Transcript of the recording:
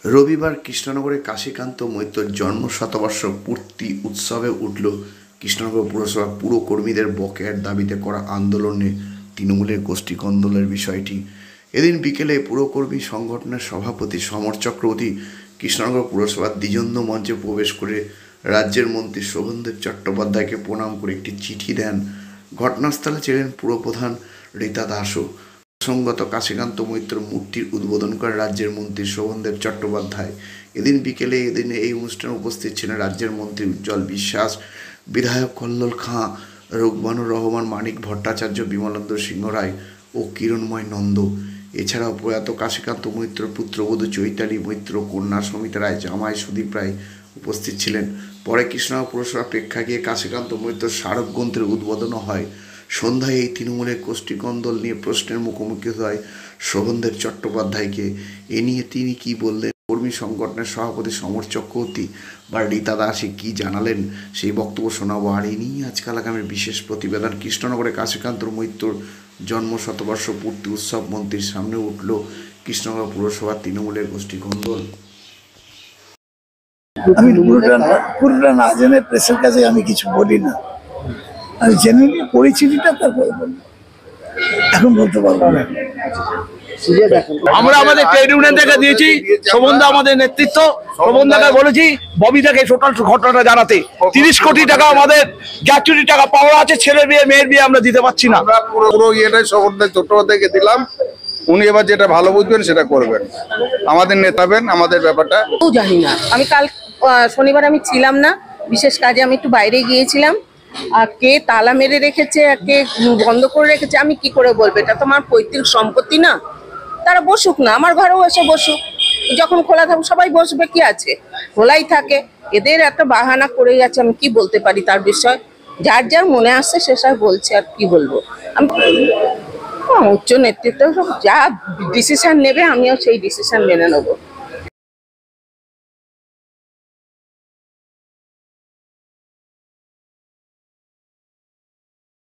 রবিবার কৃষ্ণনগরে কাশীকান্ত মৈত্রর জন্ম শতবর্ষ পূর্তি উৎসবে উঠল কৃষ্ণনগর পুরসভা পুর কর্মীদের বকেয়ার দাবিতে করা আন্দোলনে তৃণমূলের গোষ্ঠী কন্দলের বিষয়টি। এদিন বিকেলে পুরকর্মী সংগঠনের সভাপতি সমর চক্রবর্তী কৃষ্ণনগর পুরসভার দ্বিজন্দ মঞ্চে প্রবেশ করে রাজ্যের মন্ত্রী শোভনদেব চট্টোপাধ্যায়কে প্রণাম করে একটি চিঠি দেন। ঘটনাস্থলে ছিলেন পুরপ্রধান রীতা দাসও। প্রসঙ্গত কাশীকান্ত মৈত্র মূর্তির উদ্বোধন করেন রাজ্যের মন্ত্রী শোভনদেব চট্টোপাধ্যায়। এদিন বিকেলে এই অনুষ্ঠানে উপস্থিত ছিলেন রাজ্যের মন্ত্রী উজ্জ্বল বিশ্বাস, বিধায়ক কল্লোল খাঁ, রুকবানুর রহমান, মানিক ভট্টাচার্য, বিমলেন্দ্র সিংহ রায় ও কিরণময় নন্দ। এছাড়াও প্রয়াত কাশীকান্ত মৈত্র পুত্রবধূ চৈতালি মৈত্র, কন্যা সমিতা রায়, জামাই সুদীপ রায় উপস্থিত ছিলেন। পরে কৃষ্ণনগর পুরসভা প্রেক্ষাগৃহে কাশীকান্ত মৈত্র স্মারক গ্রন্থের উদ্বোধনও হয়। সন্ধ্যায় এই তৃণমূলের গোষ্ঠীকন্দল নিয়ে প্রশ্নের মুখোমুখি হয় শোভনদেব চট্টোপাধ্যায়কে। এ নিয়ে তিনি কি বললেন, কর্মী সংগঠনের সভাপতি সমর চক্রবর্তী বা রীতা দাসী কি জানালেন, সেই বক্তব্য শোনাবো। আর এ নিয়ে আজকাল আগামী বিশেষ প্রতিবেদন। কৃষ্ণনগরে কাশীকান্ত মৈত্রর জন্ম শতবর্ষ পূর্তি উৎসব মন্ত্রীর সামনে উঠল কৃষ্ণনগর পুরসভার তৃণমূলের গোষ্ঠীকন্দল। আমি পুরোটা না জেনে প্রেসের কাছে আমি কিছু বলি না, আমি জেনে নিয়ে পরিচিতিটা তারপরে বলবো, এখন বলতে পারবো না। আমরা আমাদের ট্রেড ইউনিয়ন থেকে দিয়েছি, শোভনদা আমাদের নেতৃত্ব, শোভনদাকে বলেছি ববিদাকে টোটাল ঘটনাটা জানাতে। 30 কোটি টাকা আমাদের গ্র্যাচুইটি টাকা পাওয়া আছে, ছেলের বিয়ে মেয়ের বিয়ে আমরা দিতে পারছি না। আমরা পুরো ইয়েটাই শোভনদা চট্টোপাধ্যায়কে দিলাম, উনি এবার যেটা ভালো বুঝবেন সেটা করবেন, আমাদের নেতাবেন আমাদের ব্যাপারটা। জানি না, আমি কাল শনিবার আমি ছিলাম না, বিশেষ কাজে আমি একটু বাইরে গিয়েছিলাম। আর কে তালা মেরে রেখেছে আর কে বন্ধ করে রেখেছে আমি কি করে বলবো? এটা তো আমার পৈতৃক সম্পত্তি না। তারা বসুক না, আমার ঘরেও এসে বসুক, যখন খোলা থাকবে সবাই বসবে, কি আছে, খোলাই থাকে। এদের একটা বাহানা করে যাচ্ছে, আমি কি বলতে পারি তার বিষয়? যার যার মনে আসছে সেসব বলছে, আর কি বলবো। আমি উচ্চ নেতৃত্ব যা ডিসিশন নেবে আমিও সেই ডিসিশন মেনে নেবো।